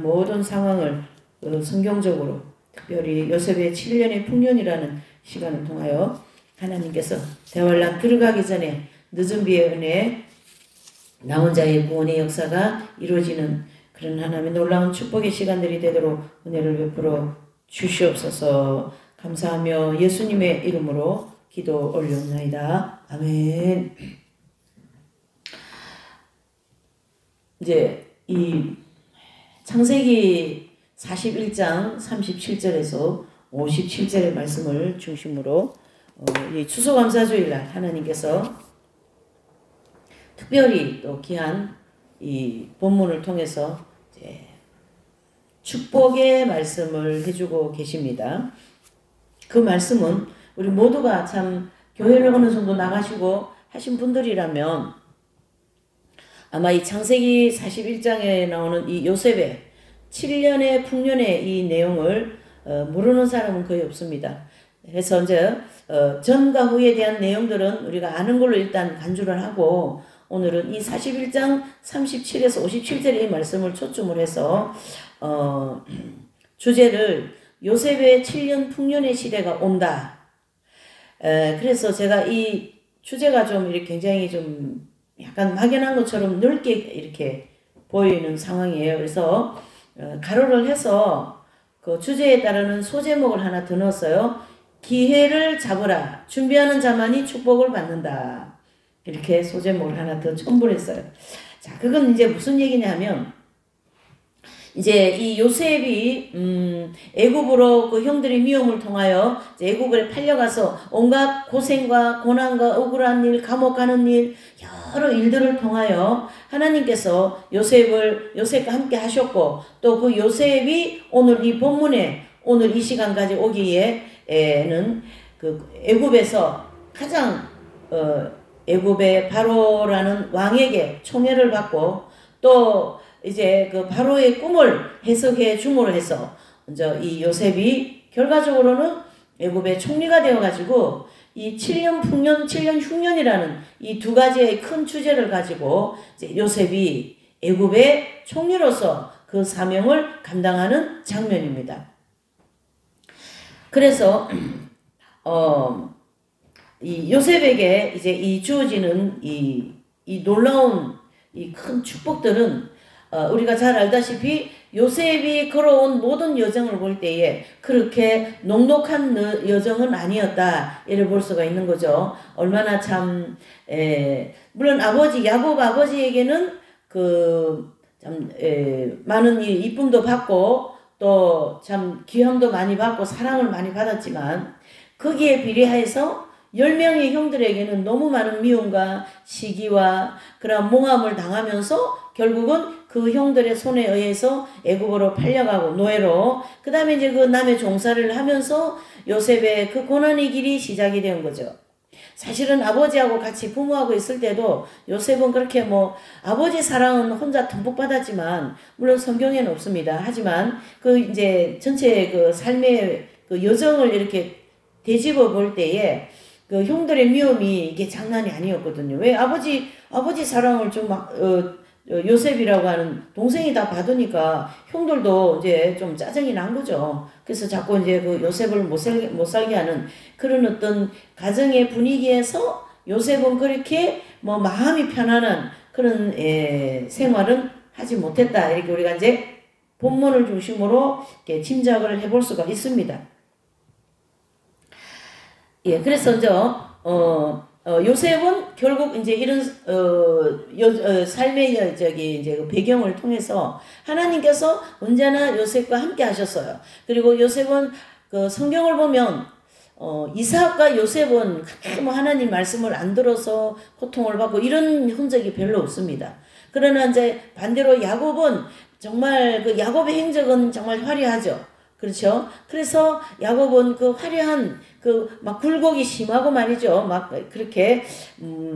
모든 상황을 성경적으로 특별히 요셉의 7년의 풍년이라는 시간을 통하여 하나님께서 대환란 들어가기 전에 늦은 비의 은혜, 남은 자의 구원의 역사가 이루어지는 그런 하나님의 놀라운 축복의 시간들이 되도록 은혜를 베풀어 주시옵소서. 감사하며 예수님의 이름으로 기도 올려옵나이다. 아멘. 이제 이 창세기 41장 37절에서 57절의 말씀을 중심으로 이 추수감사주일날 하나님께서 특별히 또 귀한 이 본문을 통해서 이제 축복의 말씀을 해주고 계십니다. 그 말씀은 우리 모두가 참 교회를 어느 정도 나가시고 하신 분들이라면 아마 이 창세기 41장에 나오는 이 요셉의 7년의 풍년의 이 내용을 모르는 사람은 거의 없습니다. 그래서 이제 전과 후에 대한 내용들은 우리가 아는 걸로 일단 간주를 하고 오늘은 이 41장 37에서 57절의 이 말씀을 초점을 해서 주제를 요셉의 7년 풍년의 시대가 온다. 그래서 제가 이 주제가 좀 이렇게 굉장히 좀 약간 막연한 것처럼 넓게 이렇게 보이는 상황이에요. 그래서 가로를 해서 그 주제에 따르는 소제목을 하나 더 넣었어요. 기회를 잡으라. 준비하는 자만이 축복을 받는다. 이렇게 소제목을 하나 더 첨부했어요. 자, 그건 이제 무슨 얘기냐면 이제 이 요셉이 애굽으로 그 형들의 미움을 통하여 애굽에 팔려가서 온갖 고생과 고난과 억울한 일, 감옥 가는 일, 여러 일들을 통하여 하나님께서 요셉과 함께 하셨고 또 그 요셉이 오늘 이 본문에 오늘 이 시간까지 오기에는 그 애굽에서 가장 애굽의 바로라는 왕에게 총애를 받고 또 이제 그 바로의 꿈을 해석해 줌으로 해서 먼저 이 요셉이 결과적으로는 애굽의 총리가 되어 가지고 이 7년 풍년, 7년 흉년이라는 이 두 가지의 큰 주제를 가지고 이제 요셉이 애굽의 총리로서 그 사명을 감당하는 장면입니다. 그래서 이 요셉에게 이제 이 주어지는 이 놀라운 이 큰 축복들은 우리가 잘 알다시피 요셉이 걸어온 모든 여정을 볼 때에 그렇게 녹록한 여정은 아니었다. 이를 볼 수가 있는 거죠. 얼마나 참 물론 야곱 아버지에게는 많은 이쁨도 받고 또 참 귀함도 많이 받고 사랑을 많이 받았지만 거기에 비례해서 10명의 형들에게는 너무 많은 미움과 시기와 그런 몽함을 당하면서 결국은 그 형들의 손에 의해서 애굽으로 팔려가고 노예로 그 다음에 이제 그 남의 종사를 하면서 요셉의 그 고난의 길이 시작이 된 거죠. 사실은 아버지하고 같이 부모하고 있을 때도 요셉은 그렇게 아버지 사랑은 혼자 듬뿍 받았지만 물론 성경에는 없습니다. 하지만 그 이제 전체 그 삶의 그 여정을 이렇게 되짚어 볼 때에 그 형들의 미움이 이게 장난이 아니었거든요. 왜 아버지 사랑을 좀 요셉이라고 하는 동생이 다 받으니까 형들도 이제 좀 짜증이 난 거죠. 그래서 자꾸 이제 그 요셉을 못 살게 하는 그런 어떤 가정의 분위기에서 요셉은 그렇게 마음이 편안한 그런 생활은 하지 못했다. 이렇게 우리가 이제 본문을 중심으로 이렇게 짐작을 해볼 수가 있습니다. 예, 그래서 이제 요셉은 결국 이제 이런 삶의 이제 그 배경을 통해서 하나님께서 언제나 요셉과 함께 하셨어요. 그리고 요셉은 그 성경을 보면 이삭과 요셉은 그렇게 하나님 말씀을 안 들어서 고통을 받고 이런 흔적이 별로 없습니다. 그러나 이제 반대로 야곱은 정말 그 야곱의 행적은 정말 화려하죠. 그렇죠? 그래서 야곱은 그 화려한 막 굴곡이 심하고 말이죠. 막 그렇게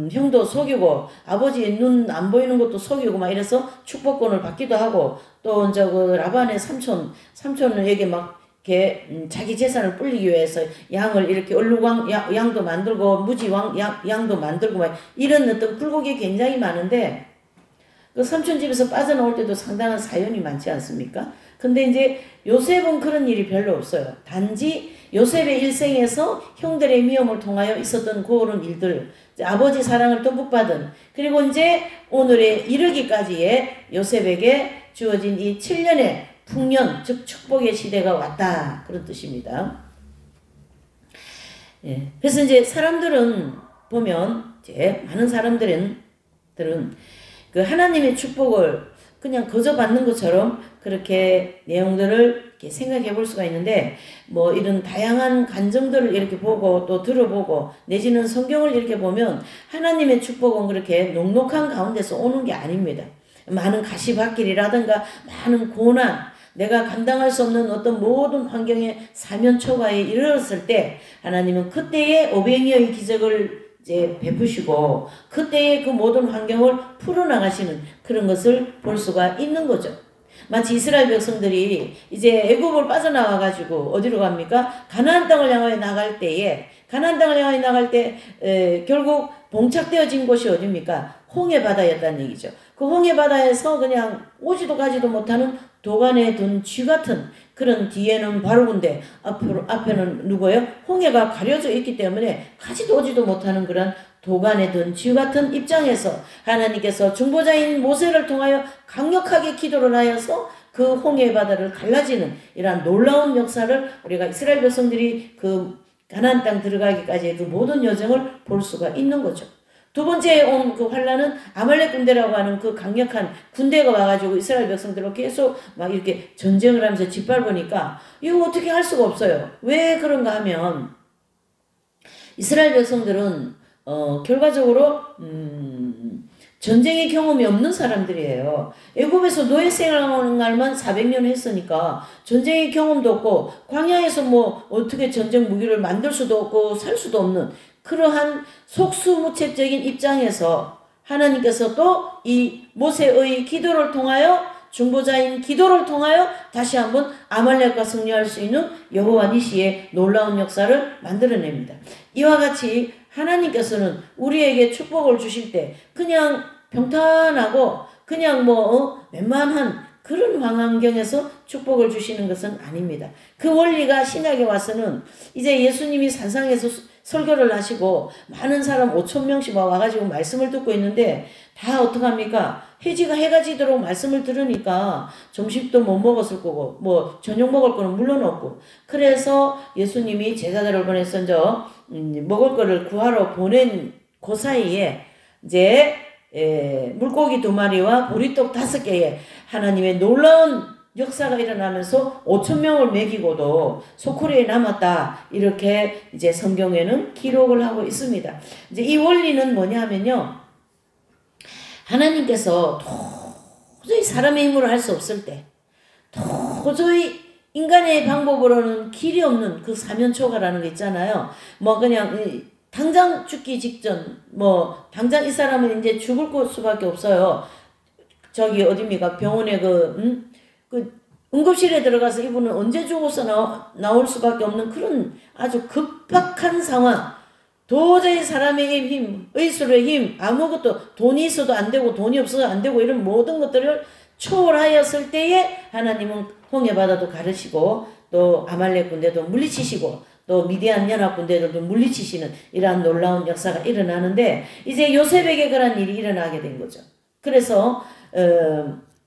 형도 속이고 아버지 눈 안 보이는 것도 속이고 막 이래서 축복권을 받기도 하고 또 이제 그 라반의 삼촌에게 막 이렇게 자기 재산을 불리기 위해서 양을 이렇게 얼룩왕 양도 만들고 무지왕 양도 만들고 막 이런 어떤 굴곡이 굉장히 많은데 그 삼촌 집에서 빠져나올 때도 상당한 사연이 많지 않습니까? 근데 이제 요셉은 그런 일이 별로 없어요. 단지 요셉의 일생에서 형들의 미움을 통하여 있었던 그런 일들, 아버지 사랑을 듬뿍 받은, 그리고 이제 오늘에 이르기까지의 요셉에게 주어진 이 7년의 풍년, 즉 축복의 시대가 왔다, 그런 뜻입니다. 예. 그래서 이제 사람들은 보면, 이제 많은 사람들은 그 하나님의 축복을 그냥 거저 받는 것처럼 그렇게 내용들을 이렇게 생각해 볼 수가 있는데, 뭐 이런 다양한 간증들을 이렇게 보고 또 들어보고 내지는 성경을 이렇게 보면 하나님의 축복은 그렇게 녹록한 가운데서 오는 게 아닙니다. 많은 가시밭길이라든가 많은 고난, 내가 감당할 수 없는 어떤 모든 환경의 사면초가에 이르렀을 때 하나님은 그때의 오병이어의 기적을 이제 베푸시고 그때의 그 모든 환경을 풀어나가시는 그런 것을 볼 수가 있는 거죠. 마치 이스라엘 백성들이 이제 애굽을 빠져나와 가지고 어디로 갑니까? 가나안 땅을 향하여 나갈 때에, 가나안 땅을 향하여 나갈 때 결국 봉착되어진 곳이 어디입니까? 홍해 바다였다는 얘기죠. 그 홍해 바다에서 그냥 오지도 가지도 못하는 도간에 든 쥐 같은 그런, 뒤에는 바로군데 앞에는 누구예요? 홍해가 가려져 있기 때문에 가지도 오지도 못하는 그런 도간에 든 쥐 같은 입장에서 하나님께서 중보자인 모세를 통하여 강력하게 기도를 하여서 그 홍해 바다를 갈라지는 이러한 놀라운 역사를 우리가 이스라엘 백성들이 그 가나안 땅 들어가기까지의 그 모든 여정을 볼 수가 있는 거죠. 두 번째 온 그 환란은 아말렉 군대라고 하는 그 강력한 군대가 와가지고 이스라엘 백성들로 계속 막 이렇게 전쟁을 하면서 짓밟으니까 이거 어떻게 할 수가 없어요. 왜 그런가 하면 이스라엘 백성들은 결과적으로 전쟁의 경험이 없는 사람들이에요. 애굽에서 노예 생활만 400년 했으니까 전쟁의 경험도 없고 광야에서 뭐 어떻게 전쟁 무기를 만들 수도 없고 살 수도 없는 그러한 속수무책적인 입장에서 하나님께서 또 이 모세의 기도를 통하여, 중보자인 기도를 통하여 다시 한번 아말렉과 승리할 수 있는 여호와 니시의 놀라운 역사를 만들어냅니다. 이와 같이 하나님께서는 우리에게 축복을 주실 때 그냥 평탄하고 그냥 웬만한 그런 환경에서 축복을 주시는 것은 아닙니다. 그 원리가 신약에 와서는 이제 예수님이 산상에서 설교를 하시고 많은 사람 5,000명씩 와가지고 말씀을 듣고 있는데 다 어떡합니까? 해가 지도록 말씀을 들으니까 점심도 못 먹었을 거고 뭐 저녁 먹을 거는 물론 없고, 그래서 예수님이 제자들을 보내서 먹을 거를 구하러 보낸 그 사이에 이제 물고기 2마리와 보리떡 5개에 하나님의 놀라운 역사가 일어나면서 5,000명을 먹이고도 소쿠리에 남았다, 이렇게 이제 성경에는 기록을 하고 있습니다. 이제 이 원리는 뭐냐면요, 하나님께서 도저히 사람의 힘으로 할 수 없을 때, 도저히 인간의 방법으로는 길이 없는 그 사면초가라는 거 있잖아요. 뭐 그냥 당장 죽기 직전, 당장 이 사람은 이제 죽을 수밖에 없어요. 저기 어딥니까? 병원에 그 응급실에 들어가서 이분은 언제 죽어서 나올 수밖에 없는 그런 아주 급박한 상황. 도저히 사람의 힘, 의술의 힘, 아무것도 돈이 있어도 안 되고 돈이 없어도 안 되고 이런 모든 것들을 초월하였을 때에 하나님은 홍해 바다도 가르시고 또 아말렉 군대도 물리치시고 또 미디안 연합 군대들도 물리치시는 이러한 놀라운 역사가 일어나는데, 이제 요셉에게 그런 일이 일어나게 된 거죠. 그래서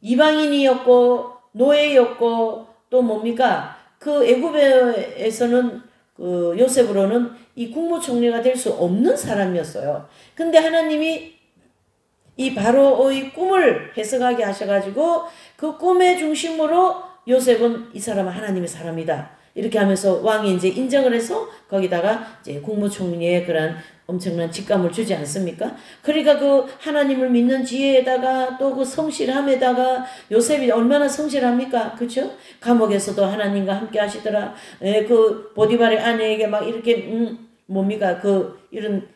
이방인이었고 노예였고 또 뭡니까? 그 애굽에서는 그 요셉으로는 이 국무총리가 될 수 없는 사람이었어요. 근데 하나님이 이 바로의 꿈을 해석하게 하셔가지고 그 꿈의 중심으로 요셉은 이 사람은 하나님의 사람이다, 이렇게 하면서 왕이 이제 인정을 해서 거기다가 이제 국무총리의 그런 엄청난 직감을 주지 않습니까? 그러니까 그 하나님을 믿는 지혜에다가 또 그 성실함에다가 요셉이 얼마나 성실합니까? 그렇죠? 감옥에서도 하나님과 함께 하시더라. 그 보디발의 아내에게 막 이렇게 뭡니까? 그 이런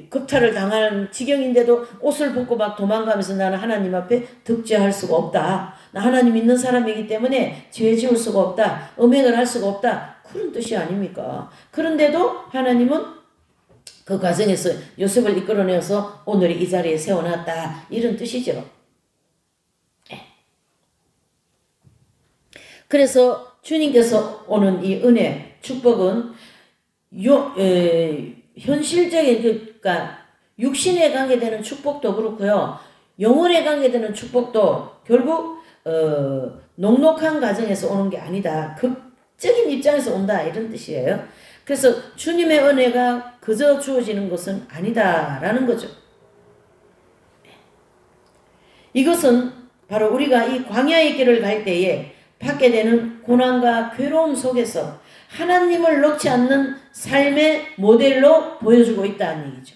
급탈을 당할 지경인데도 옷을 벗고 막 도망가면서 나는 하나님 앞에 득죄할 수가 없다. 나 하나님 믿는 사람이기 때문에 죄 지을 수가 없다. 음행을 할 수가 없다. 그런 뜻이 아닙니까? 그런데도 하나님은 그 과정에서 요셉을 이끌어내어서 오늘 이 자리에 세워놨다, 이런 뜻이죠. 그래서 주님께서 오는 이 은혜, 축복은 현실적인 그러니까 육신에 관계되는 축복도 그렇고요. 영혼에 관계되는 축복도 결국 녹록한 과정에서 오는 게 아니다. 극적인 입장에서 온다 이런 뜻이에요. 그래서 주님의 은혜가 그저 주어지는 것은 아니다라는 거죠. 이것은 바로 우리가 이 광야의 길을 갈 때에 받게 되는 고난과 괴로움 속에서 하나님을 놓지 않는 삶의 모델로 보여주고 있다는 얘기죠.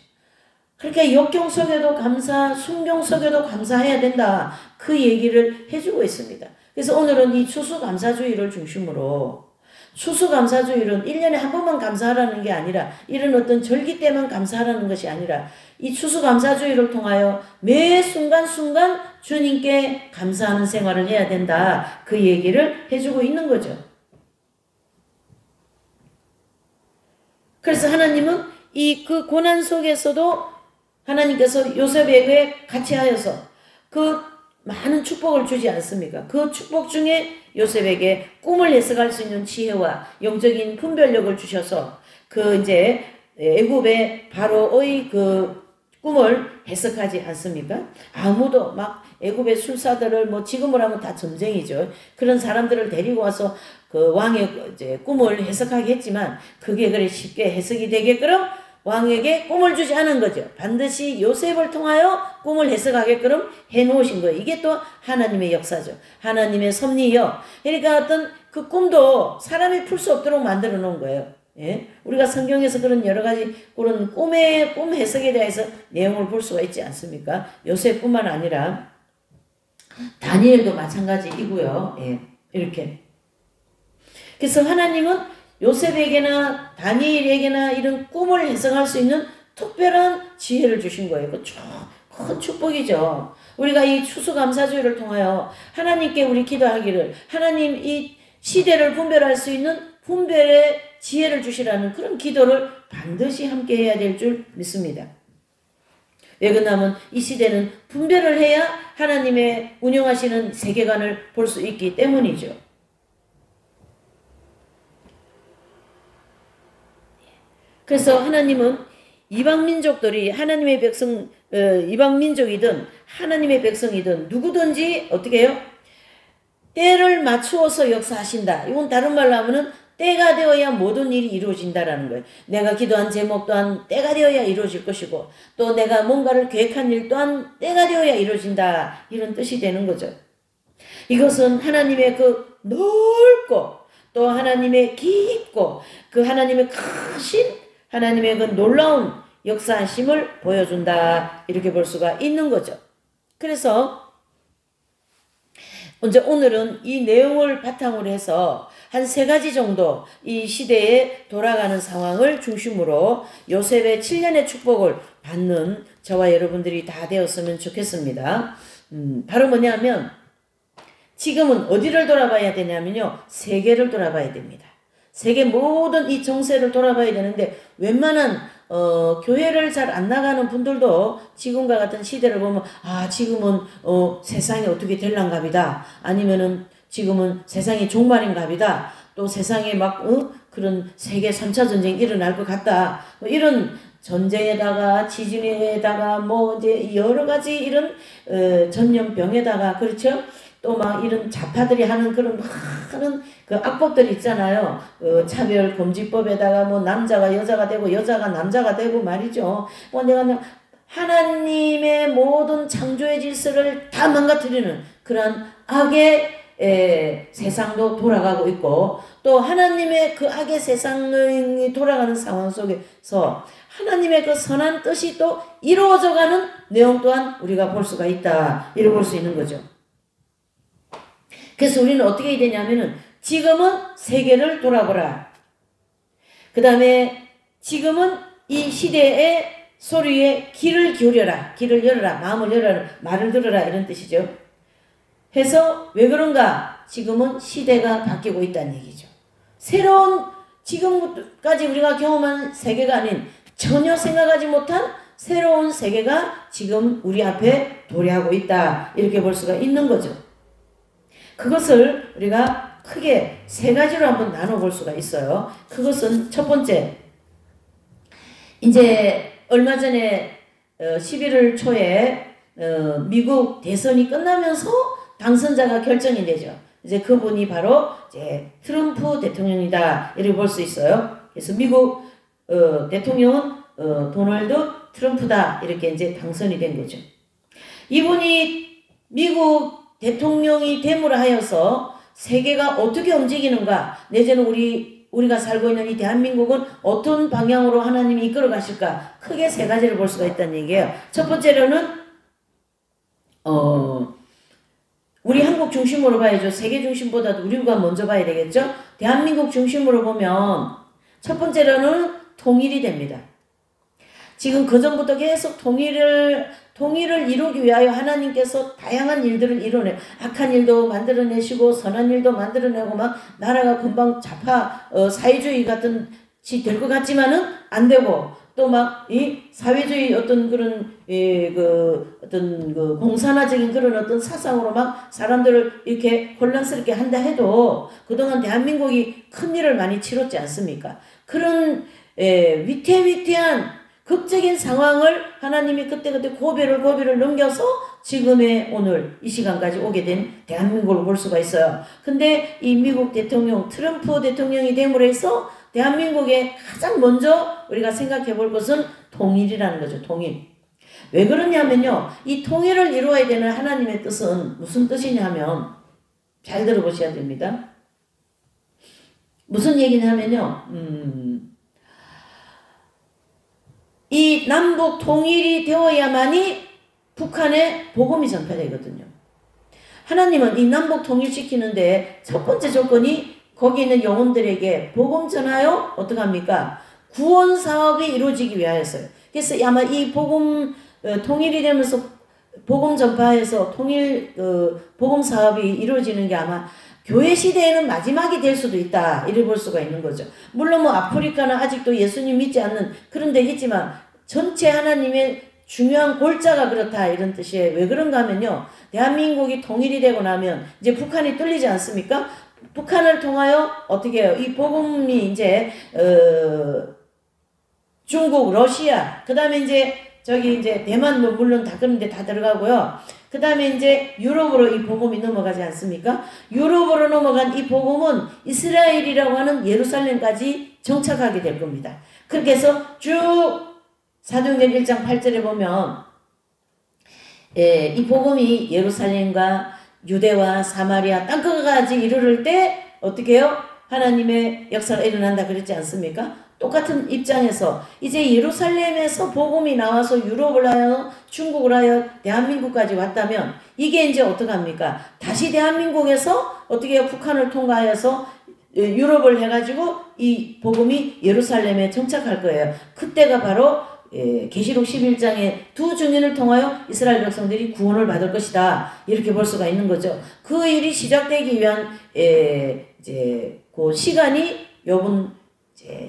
그러니까 역경 속에도 감사, 순경 속에도 감사해야 된다. 그 얘기를 해주고 있습니다. 그래서 오늘은 이 추수감사주의를 중심으로 추수감사주의는 1년에 한 번만 감사하라는 게 아니라 이런 어떤 절기 때만 감사하라는 것이 아니라 이 추수감사주의를 통하여 매 순간순간 주님께 감사하는 생활을 해야 된다. 그 얘기를 해주고 있는 거죠. 그래서 하나님은 이 그 고난 속에서도 하나님께서 요셉에게 같이 하여서 그 많은 축복을 주지 않습니까? 그 축복 중에 요셉에게 꿈을 해석할 수 있는 지혜와 영적인 분별력을 주셔서 그 이제 애굽의 바로의 그 꿈을 해석하지 않습니까? 아무도 막 애굽의 술사들을 뭐 지금으로 하면 다 전쟁이죠. 그런 사람들을 데리고 와서 그 왕의 이제 꿈을 해석하게 했지만 그게 그래 쉽게 해석이 되게끔 왕에게 꿈을 주지 않은 거죠. 반드시 요셉을 통하여 꿈을 해석하게끔 해놓으신 거예요. 이게 또 하나님의 역사죠. 하나님의 섭리요. 그러니까 어떤 그 꿈도 사람이 풀 수 없도록 만들어 놓은 거예요. 예? 우리가 성경에서 그런 여러 가지 그런 꿈 해석에 대해서 내용을 볼 수가 있지 않습니까? 요셉뿐만 아니라 다니엘도 마찬가지이고요. 예. 이렇게. 그래서 하나님은 요셉에게나 다니엘에게나 이런 꿈을 해석할 수 있는 특별한 지혜를 주신 거예요. 그 큰 축복이죠. 우리가 이 추수감사주의를 통하여 하나님께 우리 기도하기를 하나님 이 시대를 분별할 수 있는 분별의 지혜를 주시라는 그런 기도를 반드시 함께 해야 될 줄 믿습니다. 왜 그러냐면 이 시대는 분별을 해야 하나님의 운영하시는 세계관을 볼 수 있기 때문이죠. 그래서 하나님은 이방민족들이 하나님의 백성, 이방민족이든 하나님의 백성이든 누구든지 어떻게 해요? 때를 맞추어서 역사하신다. 이건 다른 말로 하면은 때가 되어야 모든 일이 이루어진다라는 거예요. 내가 기도한 제목 또한 때가 되어야 이루어질 것이고 또 내가 뭔가를 계획한 일 또한 때가 되어야 이루어진다. 이런 뜻이 되는 거죠. 이것은 하나님의 그 넓고 또 하나님의 깊고 그 하나님의 크신 하나님의 그 놀라운 역사하심을 보여준다. 이렇게 볼 수가 있는 거죠. 그래서 먼저 오늘은 이 내용을 바탕으로 해서 한 3가지 정도 이 시대에 돌아가는 상황을 중심으로 요셉의 7년의 축복을 받는 저와 여러분들이 다 되었으면 좋겠습니다. 바로 뭐냐면 지금은 어디를 돌아봐야 되냐면요. 세계를 돌아봐야 됩니다. 세계 모든 이 정세를 돌아봐야 되는데 웬만한 교회를 잘 안 나가는 분들도 지금과 같은 시대를 보면 지금은 세상이 어떻게 될랑갑이다. 아니면은 지금은 세상이 종말인갑이다. 또 세상에 막 그런 세계 3차 전쟁이 일어날 것 같다. 뭐 이런 전쟁에다가 지진에다가 뭐 이제 여러 가지 이런 전염병에다가 그렇죠? 또 막 이런 좌파들이 하는 그런 많은 그 악법들이 있잖아요. 차별금지법에다가 뭐 남자가 여자가 되고 여자가 남자가 되고 말이죠. 뭐 내가 하나님의 모든 창조의 질서를 다 망가뜨리는 그런 악의 세상도 돌아가고 있고 또 하나님의 그 악의 세상이 돌아가는 상황 속에서 하나님의 그 선한 뜻이 또 이루어져가는 내용 또한 우리가 볼 수가 있다. 이렇게 볼 수 있는 거죠. 그래서 우리는 어떻게 해야 되냐면은 지금은 세계를 돌아보라. 그 다음에 지금은 이 시대의 소리에 귀를 기울여라. 귀를 열어라. 마음을 열어라. 말을 들어라. 이런 뜻이죠. 해서 왜 그런가? 지금은 시대가 바뀌고 있다는 얘기죠. 새로운 지금까지 우리가 경험한 세계가 아닌 전혀 생각하지 못한 새로운 세계가 지금 우리 앞에 도래하고 있다. 이렇게 볼 수가 있는 거죠. 그것을 우리가 크게 세 가지로 한번 나눠볼 수가 있어요. 그것은 첫 번째, 이제 얼마 전에 11월 초에 미국 대선이 끝나면서 당선자가 결정이 되죠. 이제 그분이 바로 이제 트럼프 대통령이다 이렇게 볼 수 있어요. 그래서 미국 대통령은 도널드 트럼프다 이렇게 이제 당선이 된 거죠. 이분이 미국 대통령이 됨으로 하여서 세계가 어떻게 움직이는가, 내지는 우리가 살고 있는 이 대한민국은 어떤 방향으로 하나님이 이끌어 가실까, 크게 세 가지를 볼 수가 있다는 얘기예요. 첫 번째로는 우리 한국 중심으로 봐야죠. 세계 중심보다도 우리가 먼저 봐야 되겠죠. 대한민국 중심으로 보면 첫 번째로는 통일이 됩니다. 지금 그전부터 계속 통일을 이루기 위하여 하나님께서 다양한 일들을 이뤄내, 악한 일도 만들어내시고 선한 일도 만들어내고 막 나라가 금방 사회주의 같은 지 될 것 같지만은 안 되고, 또 막 이 사회주의 어떤 그런 어떤 공산화적인 그런 어떤 사상으로 막 사람들을 이렇게 혼란스럽게 한다 해도 그동안 대한민국이 큰 일을 많이 치렀지 않습니까? 그런 위태위태한 극적인 상황을 하나님이 그때그때 고비를 넘겨서 지금의 오늘 이 시간까지 오게 된 대한민국을 볼 수가 있어요. 근데 이 미국 대통령 트럼프 대통령이 됨으로 해서 대한민국에 가장 먼저 우리가 생각해 볼 것은 통일이라는 거죠. 통일. 왜 그러냐면요, 이 통일을 이루어야 되는 하나님의 뜻은 무슨 뜻이냐면, 잘 들어보셔야 됩니다. 무슨 얘기냐면요, 이 남북 통일이 되어야만이 북한에 복음이 전파되거든요. 하나님은 이 남북 통일시키는데 첫 번째 조건이 거기 있는 영혼들에게 복음 전하여 어떻게 합니까? 구원 사업이 이루어지기 위하여서요. 그래서 아마 이 복음 통일이 되면서 복음 전파해서 복음 사업이 이루어지는 게 아마 교회 시대에는 마지막이 될 수도 있다, 이래 볼 수가 있는 거죠. 물론 뭐 아프리카는 아직도 예수님 믿지 않는 그런 데 있지만 전체 하나님의 중요한 골자가 그렇다, 이런 뜻이에요. 왜 그런가 하면요, 대한민국이 통일이 되고 나면 이제 북한이 뚫리지 않습니까? 북한을 통하여 어떻게 해요? 이 복음이 이제 중국, 러시아, 그 다음에 이제 저기 이제 대만도 물론 다 그런데 다 들어가고요. 그 다음에 이제 유럽으로 이 복음이 넘어가지 않습니까? 유럽으로 넘어간 이 복음은 이스라엘이라고 하는 예루살렘까지 정착하게 될 겁니다. 그렇게 해서 쭉 사도행전 1장 8절에 보면 이 복음이 예루살렘과 유대와 사마리아 땅끝까지 이르를 때 어떻게 해요? 하나님의 역사가 일어난다 그랬지 않습니까? 똑같은 입장에서 이제 예루살렘에서 복음이 나와서 유럽을 하여 중국을 하여 대한민국까지 왔다면 이게 이제 어떻게 합니까? 다시 대한민국에서 어떻게 해요? 북한을 통과해서 유럽을 해가지고 이 복음이 예루살렘에 정착할 거예요. 그때가 바로 계시록 11장의 두 증인을 통하여 이스라엘 백성들이 구원을 받을 것이다, 이렇게 볼 수가 있는 거죠. 그 일이 시작되기 위한 이제 그 시간이 요번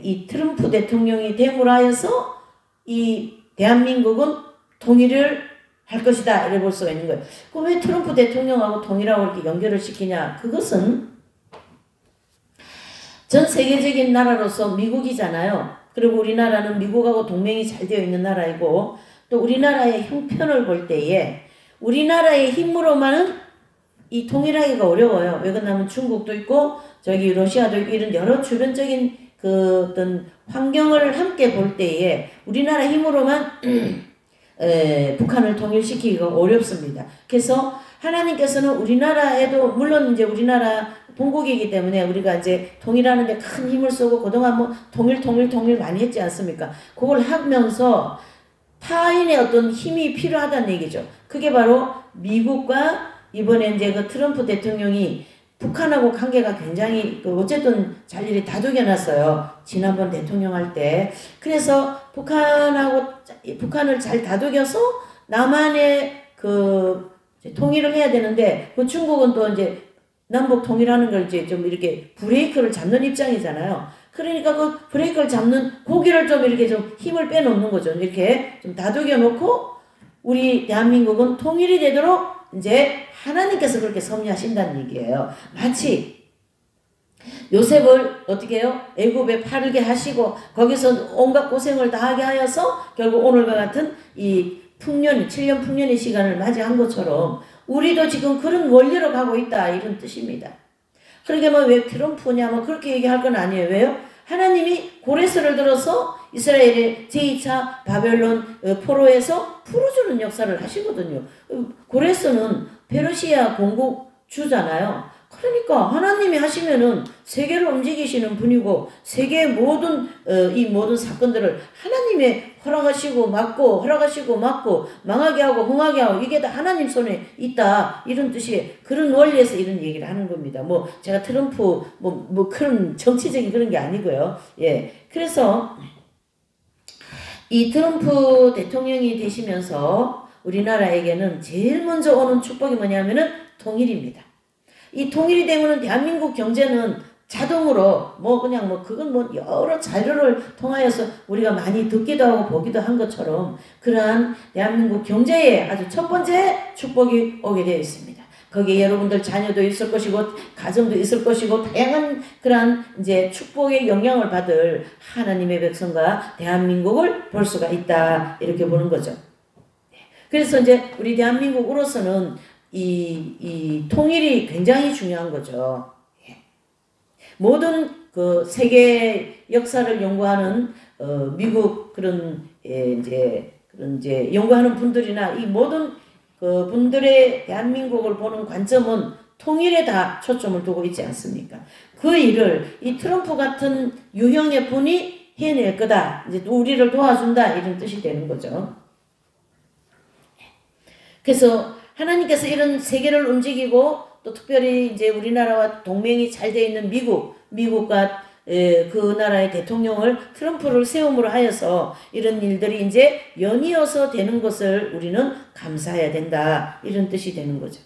이 트럼프 대통령이 됨으로 하여서 이 대한민국은 통일을 할 것이다, 이래 볼 수가 있는 거예요. 그럼 왜 트럼프 대통령하고 통일하고 이렇게 연결을 시키냐? 그것은 전 세계적인 나라로서 미국이잖아요. 그리고 우리나라는 미국하고 동맹이 잘 되어 있는 나라이고, 또 우리나라의 형편을 볼 때에 우리나라의 힘으로만은 이 통일하기가 어려워요. 왜 그러냐면 중국도 있고 저기 러시아도 있고 이런 여러 주변적인 그 어떤 환경을 함께 볼 때에 우리나라 힘으로만 북한을 통일시키기가 어렵습니다. 그래서 하나님께서는 우리나라에도 물론 이제 우리나라 본국이기 때문에 우리가 이제 통일하는데 큰 힘을 쓰고 그동안 뭐 통일 많이 했지 않습니까? 그걸 하면서 타인의 어떤 힘이 필요하다는 얘기죠. 그게 바로 미국과 이번에 이제 그 트럼프 대통령이 북한하고 관계가 굉장히 어쨌든 잘 이렇게 다독여놨어요. 지난번 대통령 할 때. 그래서 북한을 잘 다독여서 남한의 통일을 해야 되는데 그 중국은 또 이제 남북 통일하는 걸 이제 좀 이렇게 브레이크를 잡는 입장이잖아요. 그러니까 그 브레이크를 잡는 고기를 좀 이렇게 좀 힘을 빼놓는 거죠. 이렇게 좀 다독여 놓고 우리 대한민국은 통일이 되도록 이제 하나님께서 그렇게 섭리하신다는 얘기예요. 마치 요셉을 어떻게 해요? 애굽에 팔게 하시고 거기서 온갖 고생을 다 하게 하여서 결국 오늘과 같은 이 풍년, 7년 풍년의 시간을 맞이한 것처럼 우리도 지금 그런 원리로 가고 있다 이런 뜻입니다. 그러게 뭐 왜 트럼프냐 뭐 그렇게 얘기할 건 아니에요. 왜요? 하나님이 고레스를 들어서 이스라엘의 제2차 바벨론 포로에서 풀어주는 역사를 하시거든요. 고레스는 페르시아 공국주잖아요. 그러니까 하나님이 하시면은 세계를 움직이시는 분이고 세계의 모든 이 모든 사건들을 하나님의 허락하시고 막고 허락하시고 막고 망하게 하고 흥하게 하고 이게 다 하나님 손에 있다 이런 뜻이 그런 원리에서 이런 얘기를 하는 겁니다. 뭐 제가 트럼프 뭐 그런 정치적인 그런 게 아니고요. 예, 그래서 이 트럼프 대통령이 되시면서 우리나라에게는 제일 먼저 오는 축복이 뭐냐면은 통일입니다. 이 통일이 되면은 대한민국 경제는 자동으로 그건 여러 자료를 통하여서 우리가 많이 듣기도 하고 보기도 한 것처럼 그러한 대한민국 경제에 아주 첫 번째 축복이 오게 되어 있습니다. 거기에 여러분들 자녀도 있을 것이고 가정도 있을 것이고 다양한 그러한 이제 축복의 영향을 받을 하나님의 백성과 대한민국을 볼 수가 있다 이렇게 보는 거죠. 그래서 이제 우리 대한민국으로서는 이 통일이 굉장히 중요한 거죠. 모든 그 세계 역사를 연구하는 미국 그런 연구하는 분들이나 이 모든 그 분들의 대한민국을 보는 관점은 통일에 다 초점을 두고 있지 않습니까? 그 일을 이 트럼프 같은 유형의 분이 해낼 거다. 이제 우리를 도와준다 이런 뜻이 되는 거죠. 그래서 하나님께서 이런 세계를 움직이고 또 특별히 이제 우리나라와 동맹이 잘 돼 있는 미국과 그 나라의 대통령을 트럼프를 세움으로 하여서 이런 일들이 이제 연이어서 되는 것을 우리는 감사해야 된다. 이런 뜻이 되는 거죠.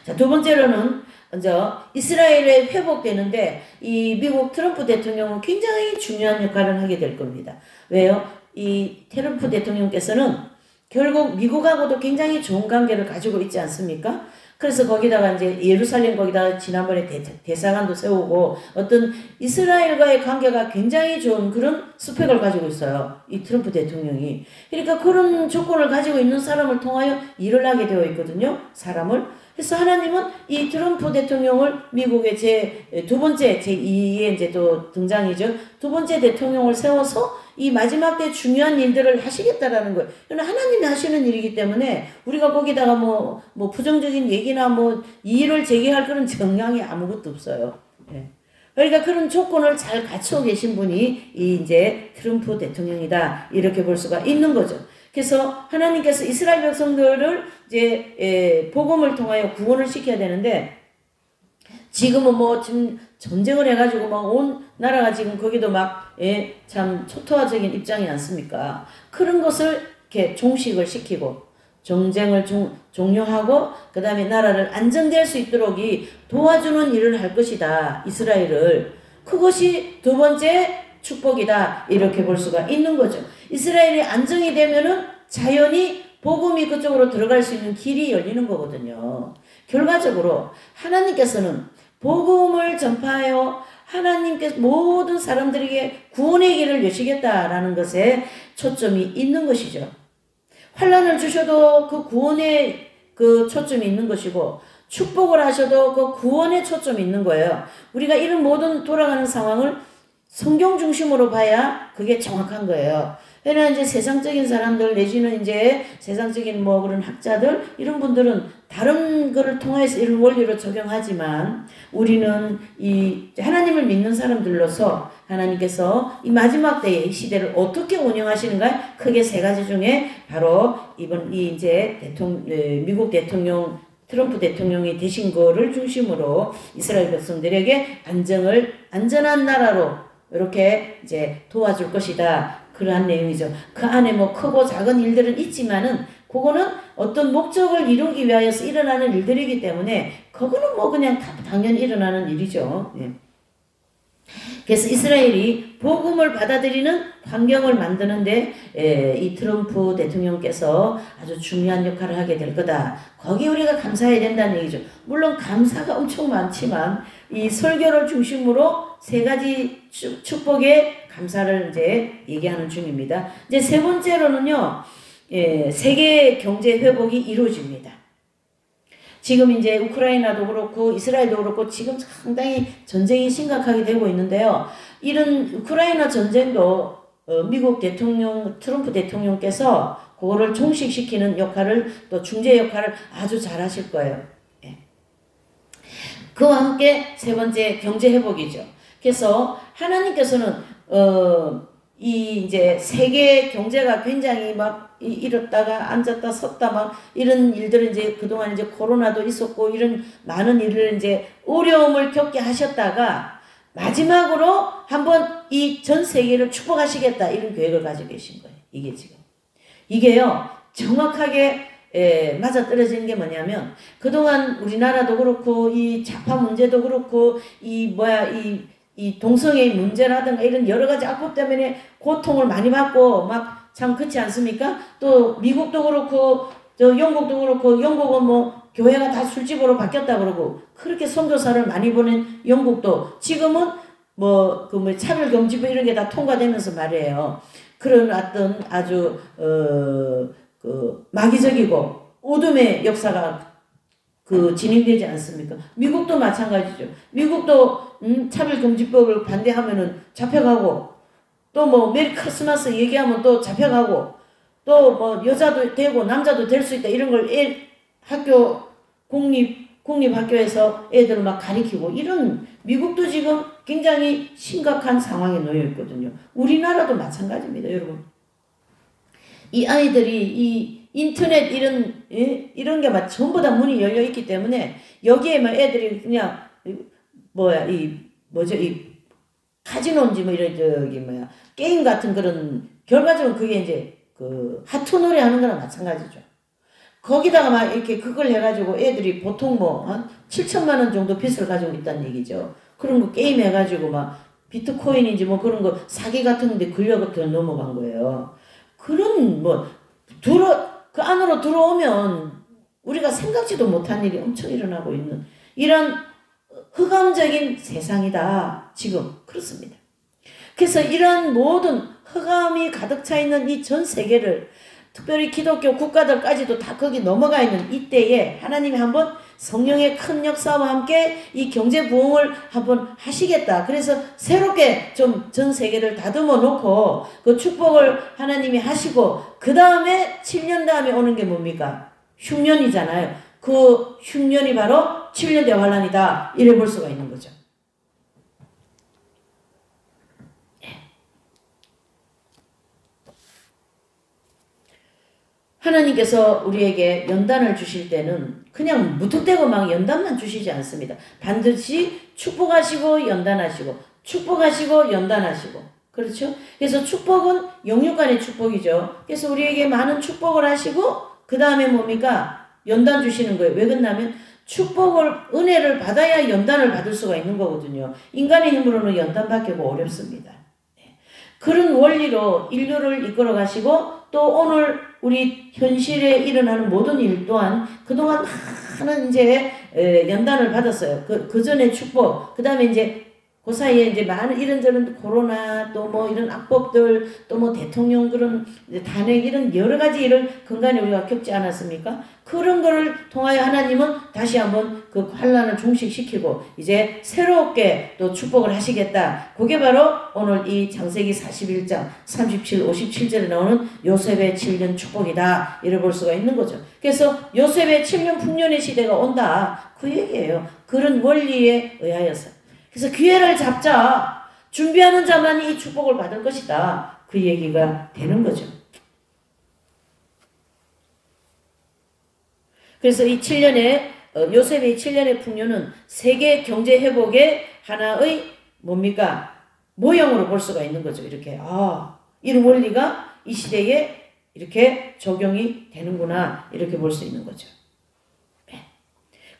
자, 두 번째로는 먼저 이스라엘에 회복되는데 이 미국 트럼프 대통령은 굉장히 중요한 역할을 하게 될 겁니다. 왜요? 이 트럼프 대통령께서는 결국 미국하고도 굉장히 좋은 관계를 가지고 있지 않습니까? 그래서 거기다가 이제 예루살렘 거기다가 지난번에 대사관도 세우고 어떤 이스라엘과의 관계가 굉장히 좋은 그런 스펙을 가지고 있어요. 이 트럼프 대통령이. 그러니까 그런 조건을 가지고 있는 사람을 통하여 일을 하게 되어 있거든요. 사람을. 그래서 하나님은 이 트럼프 대통령을 미국의 두 번째 제2의 이제 또 등장이죠. 두 번째 대통령을 세워서 이 마지막 때 중요한 일들을 하시겠다라는 거예요. 하나님이 하시는 일이기 때문에 우리가 거기다가 뭐 부정적인 얘기나 이 일을 제기할 그런 정량이 아무것도 없어요. 예. 그러니까 그런 조건을 잘 갖추어 계신 분이 이 이제 트럼프 대통령이다. 이렇게 볼 수가 있는 거죠. 그래서 하나님께서 이스라엘 백성들을 이제 복음을 통하여 구원을 시켜야 되는데 지금은 지금 전쟁을 해가지고 온 나라가 지금 거기도 참 초토화적인 입장이 않습니까? 그런 것을 이렇게 종식을 시키고 전쟁을 종료하고 그 다음에 나라를 안정될 수 있도록 도와주는 일을 할 것이다. 이스라엘을. 그것이 두 번째 축복이다. 이렇게 볼 수가 있는 거죠. 이스라엘이 안정이 되면은 자연히 복음이 그쪽으로 들어갈 수 있는 길이 열리는 거거든요. 결과적으로 하나님께서는 복음을 전파하여 하나님께서 모든 사람들에게 구원의 길을 여시겠다라는 것에 초점이 있는 것이죠. 환난을 주셔도 그 구원에 그 초점이 있는 것이고 축복을 하셔도 그 구원에 초점이 있는 거예요. 우리가 이런 모든 돌아가는 상황을 성경 중심으로 봐야 그게 정확한 거예요. 왜냐면 이제 세상적인 사람들 내지는 이제 세상적인 그런 학자들 이런 분들은 다른 거를 통해서 이런 원리로 적용하지만 우리는 이 하나님을 믿는 사람들로서 하나님께서 이 마지막 때의 시대를 어떻게 운영하시는가 크게 세 가지 중에 바로 이번 이제 미국 대통령 트럼프 대통령이 되신 거를 중심으로 이스라엘 백성들에게 안전한 나라로 이렇게 이제 도와줄 것이다. 그러한 내용이죠. 그 안에 크고 작은 일들은 있지만은 그거는 어떤 목적을 이루기 위하여서 일어나는 일들이기 때문에 그거는 그냥 당연히 일어나는 일이죠. 예. 그래서 이스라엘이 복음을 받아들이는 환경을 만드는데 이 트럼프 대통령께서 아주 중요한 역할을 하게 될 거다. 거기 우리가 감사해야 된다는 얘기죠. 물론 감사가 엄청 많지만 이 설교를 중심으로 세 가지 축복의 감사를 이제 얘기하는 중입니다. 이제 세 번째로는요, 세계 경제 회복이 이루어집니다. 지금 이제 우크라이나도 그렇고 이스라엘도 그렇고 지금 상당히 전쟁이 심각하게 되고 있는데요. 이런 우크라이나 전쟁도 미국 대통령 트럼프 대통령께서 그거를 종식시키는 역할을 또 중재 역할을 아주 잘 하실 거예요. 예. 그와 함께 세 번째 경제 회복이죠. 그래서 하나님께서는 이 이제 세계 경제가 굉장히 막 이렇다가 앉았다 섰다 막 이런 일들을 이제 그동안 이제 코로나도 있었고 이런 많은 일을 이제 어려움을 겪게 하셨다가 마지막으로 한번 이 전 세계를 축복하시겠다 이런 계획을 가지고 계신 거예요. 이게 지금. 이게요, 정확하게 맞아떨어지는 게 뭐냐면 그동안 우리나라도 그렇고 이 좌파 문제도 그렇고 이 동성애의 문제라든가 이런 여러 가지 악법 때문에 고통을 많이 받고 막 참 그렇지 않습니까? 또 미국도 그렇고 저 영국도 그렇고 영국은 뭐 교회가 다 술집으로 바뀌었다 그러고 그렇게 선교사를 많이 보낸 영국도 지금은 뭐 차별금지법 이런 게 다 통과되면서 말이에요. 그런 어떤 아주 마귀적이고 어둠의 역사가 진행되지 않습니까? 미국도 마찬가지죠. 미국도 차별금지법을 반대하면은 잡혀가고 또 뭐 메리 크리스마스 얘기하면 또 잡혀가고 또 뭐 여자도 되고 남자도 될 수 있다 이런 걸 학교 공립학교에서 애들을 막 가리키고 이런 미국도 지금 굉장히 심각한 상황에 놓여 있거든요. 우리나라도 마찬가지입니다, 여러분. 이 아이들이 이 인터넷 이런 게 막 전부 다 문이 열려 있기 때문에 여기에만 애들이 그냥 카지노인지 뭐 이런 게임 같은 그런 결과적으로 그게 이제 하트 놀이 하는 거랑 마찬가지죠. 거기다가 막 이렇게 그걸 해가지고 애들이 보통 뭐 한 7천만 원 정도 빚을 가지고 있다는 얘기죠. 그런 거 게임 해가지고 막 비트코인인지 뭐 그런 거 사기 같은 데 걸려서 넘어간 거예요. 그런 그 안으로 들어오면 우리가 생각지도 못한 일이 엄청 일어나고 있는 이런 흑암적인 세상이다. 지금 그렇습니다. 그래서 이런 모든 흑암이 가득 차 있는 이 전 세계를 특별히 기독교 국가들까지도 다 거기 넘어가 있는 이때에 하나님이 한번 성령의 큰 역사와 함께 이 경제 부흥을 한번 하시겠다. 그래서 새롭게 좀 전 세계를 다듬어 놓고 그 축복을 하나님이 하시고 그 다음에 7년 다음에 오는 게 뭡니까? 흉년이잖아요. 그 흉년이 바로 7년 대환란이다. 이래 볼 수가 있는 거죠. 하나님께서 우리에게 연단을 주실 때는 그냥 무턱대고 막 연단만 주시지 않습니다. 반드시 축복하시고 연단하시고 축복하시고 연단하시고 그렇죠? 그래서 축복은 영육간의 축복이죠. 그래서 우리에게 많은 축복을 하시고 그 다음에 뭡니까? 연단 주시는 거예요. 왜 그러냐면 은혜를 받아야 연단을 받을 수가 있는 거거든요. 인간의 힘으로는 연단받기가 어렵습니다. 그런 원리로 인류를 이끌어 가시고 또 오늘 우리 현실에 일어나는 모든 일 또한 그동안 많은 이제 연단을 받았어요. 그 전에 축복, 그 다음에 이제 그 사이에 이제 많은 이런저런 코로나 또 뭐 이런 악법들 또 뭐 대통령 그런 탄핵 이런 여러 가지 일을 근간에 우리가 겪지 않았습니까? 그런 거를 통하여 하나님은 다시 한번 그 환란을 종식시키고 이제 새롭게 또 축복을 하시겠다. 그게 바로 오늘 이 창세기 41장 37, 57절에 나오는 요셉의 7년 축복이다. 이래 볼 수가 있는 거죠. 그래서 요셉의 7년 풍년의 시대가 온다. 그 얘기예요. 그런 원리에 의하여서. 그래서 기회를 잡자. 준비하는 자만이 이 축복을 받을 것이다. 그 얘기가 되는 거죠. 그래서 이 7년의 요셉의 7년의 풍요는 세계 경제 회복의 하나의 뭡니까? 모형으로 볼 수가 있는 거죠. 이렇게 이런 원리가 이 시대에 이렇게 적용이 되는구나 이렇게 볼 수 있는 거죠.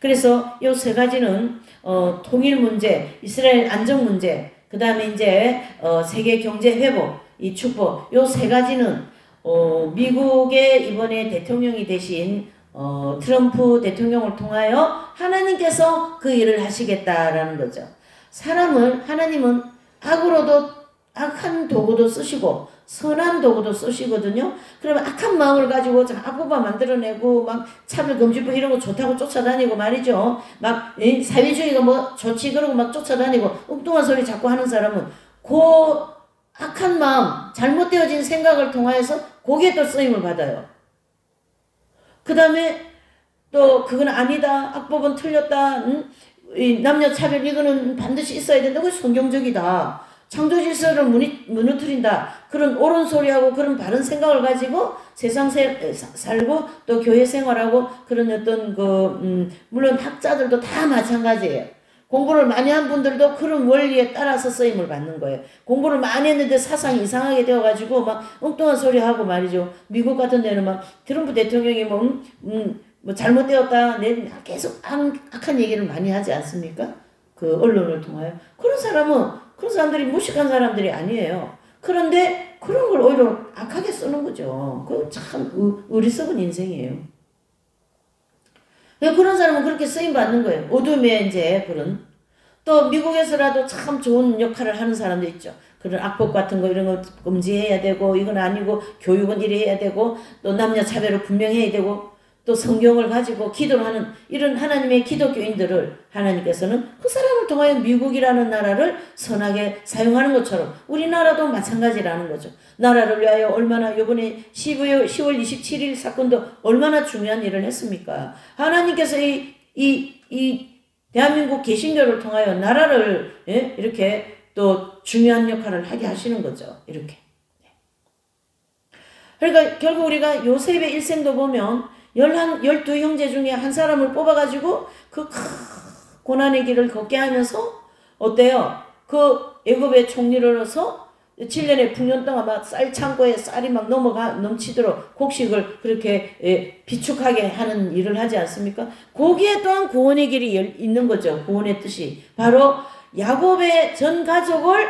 그래서 이 세 가지는 통일 문제, 이스라엘 안정 문제, 그 다음에 이제 세계 경제 회복, 이 축복, 요 세 가지는 미국의 이번에 대통령이 되신 트럼프 대통령을 통하여 하나님께서 그 일을 하시겠다라는 거죠. 하나님은 악한 도구도 쓰시고 선한 도구도 쓰시거든요. 그러면 악한 마음을 가지고 악보바 만들어내고 막 차별금지법 이런 거 좋다고 쫓아다니고 말이죠. 막 사회주의가 뭐 좋지 그러고 막 쫓아다니고 엉뚱한 소리 자꾸 하는 사람은 그 악한 마음, 잘못되어진 생각을 통하여서 거기에 또 쓰임을 받아요. 그 다음에 또 그건 아니다. 악법은 틀렸다. 이 남녀 차별 이거는 반드시 있어야 된다. 그게 성경적이다. 창조 질서를 무너뜨린다. 그런 옳은 소리하고 그런 바른 생각을 가지고 세상 살고 또 교회 생활하고 그런 어떤 물론 학자들도 다 마찬가지예요. 공부를 많이 한 분들도 그런 원리에 따라서 쓰임을 받는 거예요. 공부를 많이 했는데 사상이 이상하게 되어가지고 막 엉뚱한 소리 하고 말이죠. 미국 같은 데는 막 트럼프 대통령이 뭐 잘못되었다. 계속 악한 얘기를 많이 하지 않습니까? 그 언론을 통하여. 그런 사람들이 무식한 사람들이 아니에요. 그런데 그런 걸 오히려 악하게 쓰는 거죠. 그 참 어리석은 인생이에요. 그런 사람은 그렇게 쓰임받는 거예요. 어둠에 이제 또 미국에서라도 참 좋은 역할을 하는 사람도 있죠. 그런 악법 같은 거 이런 거 금지해야 되고 이건 아니고 교육은 이래 해야 되고 또 남녀 차별을 분명해야 되고 또 성경을 가지고 기도를 하는 이런 하나님의 기독교인들을 하나님께서는 그 사람을 통하여 미국이라는 나라를 선하게 사용하는 것처럼 우리나라도 마찬가지라는 거죠. 나라를 위하여 얼마나 이번에 10월 27일 사건도 얼마나 중요한 일을 했습니까? 하나님께서 이 대한민국 개신교를 통하여 나라를 이렇게 또 중요한 역할을 하게 하시는 거죠. 이렇게. 그러니까 결국 우리가 요셉의 일생도 보면 12형제 중에 한 사람을 뽑아가지고 그 고난의 길을 걷게 하면서 어때요? 그 애굽의 총리로서 7년의 풍년 동안 막 쌀 창고에 쌀이 막 넘치도록 곡식을 그렇게 비축하게 하는 일을 하지 않습니까? 거기에 또한 구원의 길이 있는 거죠. 구원의 뜻이. 바로 야곱의 전 가족을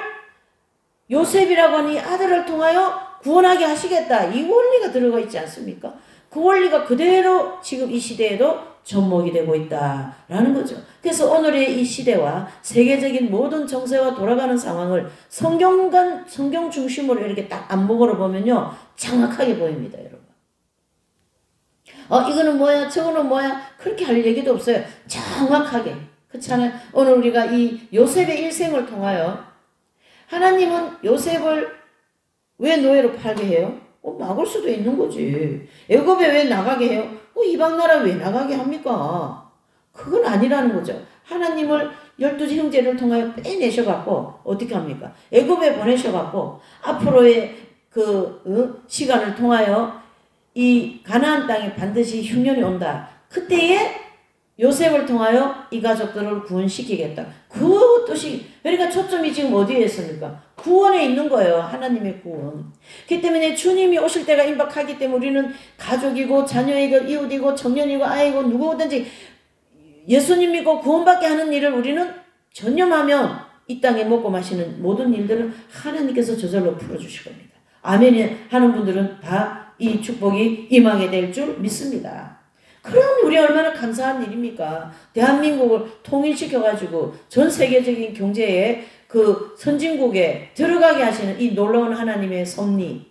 요셉이라고 하는 이 아들을 통하여 구원하게 하시겠다. 이 원리가 들어가 있지 않습니까? 그 원리가 그대로 지금 이 시대에도 접목이 되고 있다라는 거죠. 그래서 오늘의 이 시대와 세계적인 모든 정세와 돌아가는 상황을 성경 중심으로 이렇게 딱 안목으로 보면요. 정확하게 보입니다, 여러분. 이거는 뭐야, 저거는 뭐야, 그렇게 할 얘기도 없어요. 정확하게. 그렇잖아요. 오늘 우리가 이 요셉의 일생을 통하여 하나님은 요셉을 왜 노예로 팔게 해요? 막을 수도 있는 거지. 애굽에 왜 나가게 해요? 이방 나라 왜 나가게 합니까? 그건 아니라는 거죠. 하나님을 12형제를 통하여 빼내셔갖고 어떻게 합니까? 애굽에 보내셔갖고 앞으로의 시간을 통하여 이 가나안 땅에 반드시 흉년이 온다. 그때에 요셉을 통하여 이 가족들을 구원시키겠다. 그 뜻이, 그러니까 초점이 지금 어디에 있습니까? 구원에 있는 거예요. 하나님의 구원. 그렇기 때문에 주님이 오실 때가 임박하기 때문에 우리는 가족이고 자녀이고 이웃이고 청년이고 아이고 누구든지 예수님 믿고 구원받게 하는 일을 우리는 전념하면 이 땅에 먹고 마시는 모든 일들은 하나님께서 저절로 풀어주실 겁니다. 아멘 하는 분들은 다 이 축복이 임하게 될 줄 믿습니다. 그럼 우리 얼마나 감사한 일입니까? 대한민국을 통일시켜가지고 전 세계적인 경제에 그 선진국에 들어가게 하시는 이 놀라운 하나님의 섭리.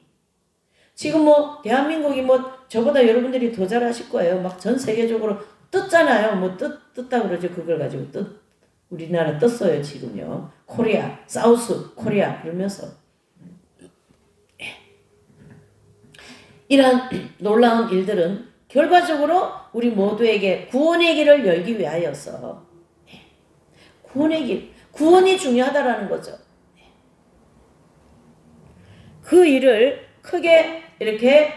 지금 뭐 대한민국이 뭐 저보다 여러분들이 더 잘하실 거예요. 막 전 세계적으로 떴잖아요. 뭐 떴다 그러죠. 그걸 가지고 우리나라 떴어요. 지금요. 코리아, 사우스 코리아 그러면서. 이러한 놀라운 일들은 결과적으로 우리 모두에게 구원의 길을 열기 위하여서 구원의 길, 구원이 중요하다라는 거죠. 그 일을 크게 이렇게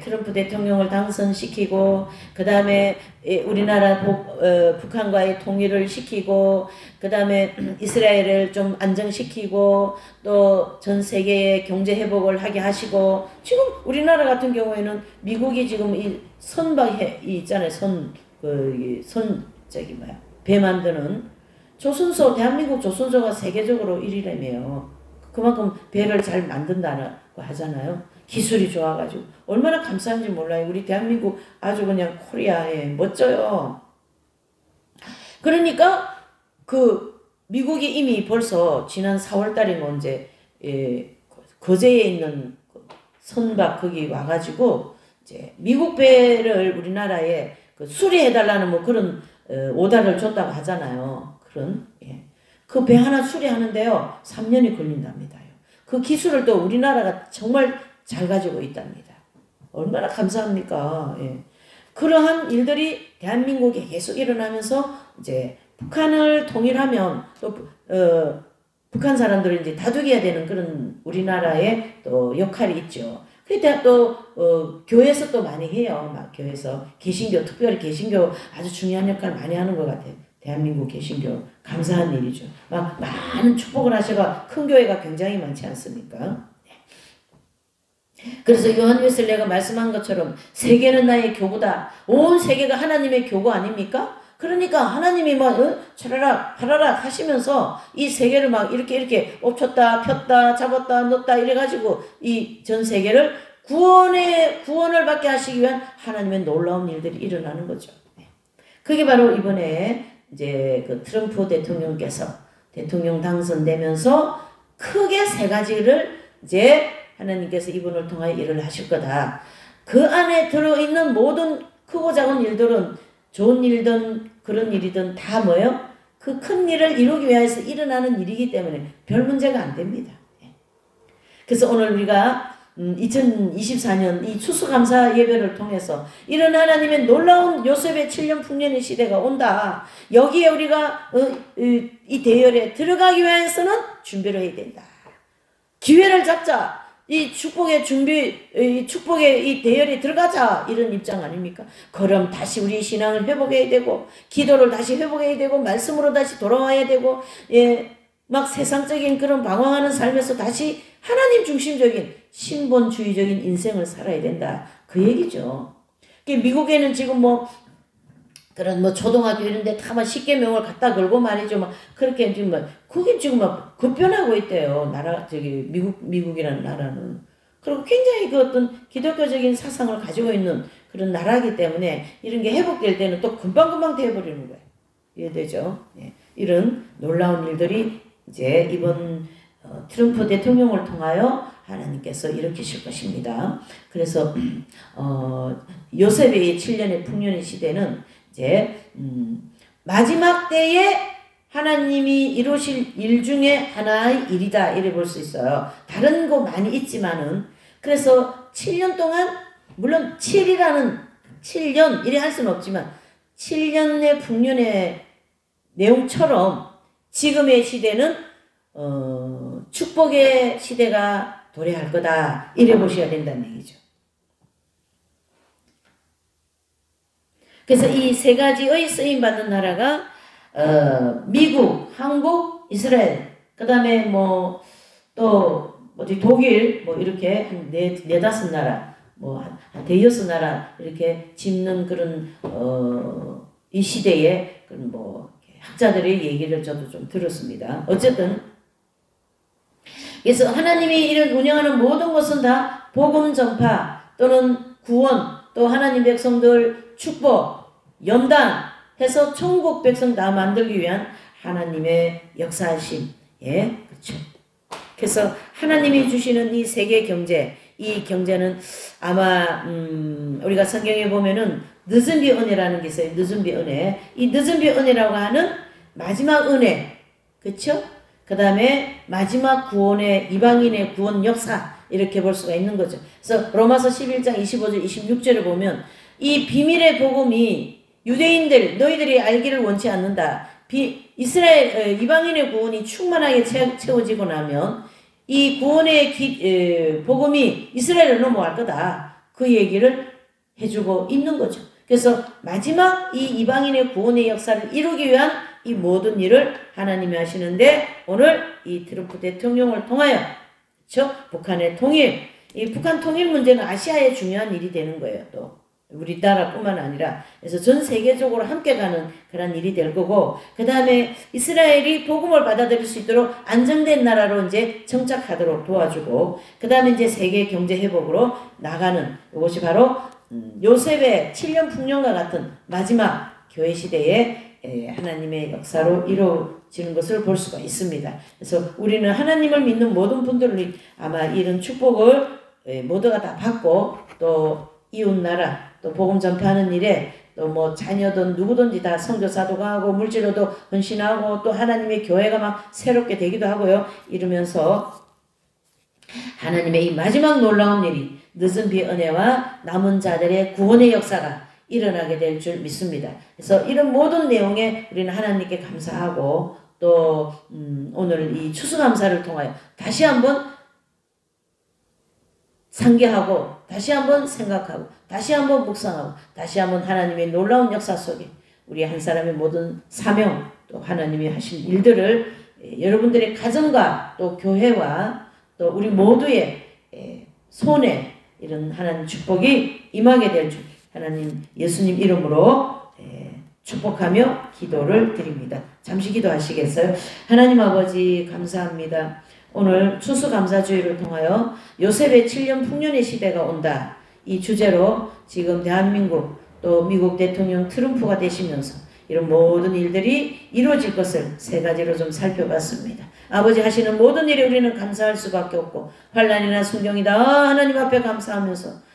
트럼프 대통령을 당선시키고 그 다음에 우리나라 북한과의 통일을 시키고 그 다음에 이스라엘을 좀 안정시키고 또 전 세계의 경제 회복을 하게 하시고 지금 우리나라 같은 경우에는 미국이 지금 이 선박해 있잖아요. 배 만드는 조선소, 대한민국 조선소가 세계적으로 1위라며요. 그만큼 배를 잘 만든다고 하잖아요. 기술이 좋아가지고. 얼마나 감사한지 몰라요. 우리 대한민국 아주 그냥 코리아에 멋져요. 그러니까 미국이 이미 벌써 지난 4월달에 언제 거제에 있는 선박 거기 와가지고 이제 미국 배를 우리나라에 수리해달라는 뭐 그런 오다를 줬다고 하잖아요. 그런 그 배 하나 수리하는데요 3년이 걸린답니다. 그 기술을 또 우리나라가 정말 잘 가지고 있답니다. 얼마나 감사합니까? 그러한 일들이 대한민국에 계속 일어나면서 이제 북한을 통일하면 또 북한 사람들을 이제 다독여야 되는 그런 우리나라의 또 역할이 있죠. 그때 또 교회에서 또 많이 해요. 막 교회에서 개신교, 특별히 개신교 아주 중요한 역할을 많이 하는 것 같아요. 대한민국 개신교 감사한 일이죠. 막 많은 축복을 하셔가 큰 교회가 굉장히 많지 않습니까? 그래서 요한 웨슬레가 말씀한 것처럼 세계는 나의 교구다. 온 세계가 하나님의 교구 아닙니까? 그러니까 하나님이 막 차라락 파라락 하시면서 이 세계를 막 이렇게 엎쳤다 폈다 잡았다 넣었다 이래가지고 이 전 세계를 구원을 받게 하시기 위한 하나님의 놀라운 일들이 일어나는 거죠. 그게 바로 이번에 이제 그 트럼프 대통령께서 대통령 당선되면서 크게 세 가지를 이제 하나님께서 이분을 통하여 일을 하실 거다. 그 안에 들어있는 모든 크고 작은 일들은 좋은 일이든 그런 일이든 다 뭐예요? 그 큰 일을 이루기 위해서 일어나는 일이기 때문에 별 문제가 안 됩니다. 그래서 오늘 우리가 2024년 이 추수감사 예배를 통해서 이런 하나님의 놀라운 요셉의 7년 풍년의 시대가 온다. 여기에 우리가 이 대열에 들어가기 위해서는 준비를 해야 된다. 기회를 잡자. 이 축복의 축복의 이 대열에 들어가자. 이런 입장 아닙니까? 그럼 다시 우리 신앙을 회복해야 되고, 기도를 다시 회복해야 되고, 말씀으로 다시 돌아와야 되고, 막 세상적인 그런 방황하는 삶에서 다시 하나님 중심적인 신본주의적인 인생을 살아야 된다. 그 얘기죠. 미국에는 지금 그런 초등학교 이런 데 다 막 십계명을 갖다 걸고 말이죠. 막 그렇게 지금 그게 지금 막 급변하고 있대요. 미국이라는 나라는. 그리고 굉장히 그 어떤 기독교적인 사상을 가지고 있는 그런 나라이기 때문에 이런 게 회복될 때는 또 금방금방 되어버리는 거예요. 이해되죠? 이런 놀라운 일들이 이제 이번 트럼프 대통령을 통하여 하나님께서 일으키실 것입니다. 그래서 요셉의 7년의 풍년의 시대는 이제 마지막 때에 하나님이 이루실 일 중에 하나의 일이다 이래 볼 수 있어요. 다른 거 많이 있지만은 그래서 7년 동안 물론 7년 이래 할 수는 없지만 7년의 풍년의 내용처럼 지금의 시대는 축복의 시대가 도래할 거다 이래 보셔야 된다는 얘기죠. 그래서 이 세 가지의 쓰임받는 나라가 미국, 한국, 이스라엘, 그 다음에 또 독일 이렇게 한 네다섯 나라, 한 대여섯 나라 이렇게 짚는 그런 이 시대에 그런 학자들의 얘기를 저도 좀 들었습니다. 어쨌든 그래서 하나님이 이런 운영하는 모든 것은 다 복음 전파 또는 구원 또 하나님 백성들 축복 연단 해서 천국 백성 다 만들기 위한 하나님의 역사하심. 그렇죠. 그래서 하나님이 주시는 이 세계 경제, 이 경제는 아마 우리가 성경에 보면은 늦은 비 은혜라는 게 있어요. 늦은 비 은혜. 이 늦은 비 은혜라고 하는 마지막 은혜. 그렇죠? 그 다음에 마지막 구원의 이방인의 구원 역사 이렇게 볼 수가 있는 거죠. 그래서 로마서 11장 25절 26절을 보면 이 비밀의 복음이 유대인들 너희들이 알기를 원치 않는다. 이스라엘 이방인의 구원이 충만하게 채워지고 나면 이 구원의 복음이 이스라엘을 넘어갈 거다. 그 얘기를 해주고 있는 거죠. 그래서 마지막 이 이방인의 구원의 역사를 이루기 위한 이 모든 일을 하나님이 하시는데 오늘 이 트럼프 대통령을 통하여 그렇죠? 북한의 통일, 이 북한 통일 문제는 아시아의 중요한 일이 되는 거예요. 또 우리나라뿐만 아니라 그래서 전 세계적으로 함께 가는 그런 일이 될 거고 그 다음에 이스라엘이 복음을 받아들일 수 있도록 안정된 나라로 이제 정착하도록 도와주고 그 다음에 이제 세계 경제 회복으로 나가는 이것이 바로 요셉의 7년 풍년과 같은 마지막 교회 시대에 하나님의 역사로 이루어지는 것을 볼 수가 있습니다. 그래서 우리는 하나님을 믿는 모든 분들이 아마 이런 축복을 모두가 다 받고 또 이웃나라 또 복음 전파하는 일에 또 뭐 자녀든 누구든지 다 선교사도 가고 물질로도 헌신하고 또 하나님의 교회가 막 새롭게 되기도 하고요. 이러면서 하나님의 이 마지막 놀라운 일이 늦은 비 은혜와 남은 자들의 구원의 역사가 일어나게 될 줄 믿습니다. 그래서 이런 모든 내용에 우리는 하나님께 감사하고 또 오늘 이 추수감사를 통하여 다시 한번 상기하고 다시 한번 생각하고 다시 한번 묵상하고 다시 한번 하나님의 놀라운 역사 속에 우리 한 사람의 모든 사명 또 하나님이 하신 일들을 여러분들의 가정과 또 교회와 또 우리 모두의 손에 이런 하나님 축복이 임하게 될 줄 하나님 예수님 이름으로 축복하며 기도를 드립니다. 잠시 기도하시겠어요? 하나님 아버지 감사합니다. 오늘 추수감사주의를 통하여 요셉의 7년 풍년의 시대가 온다. 이 주제로 지금 대한민국 또 미국 대통령 트럼프가 되시면서 이런 모든 일들이 이루어질 것을 세 가지로 좀 살펴봤습니다. 아버지 하시는 모든 일에 우리는 감사할 수밖에 없고 환난이나 순경이다 하나님 앞에 감사하면서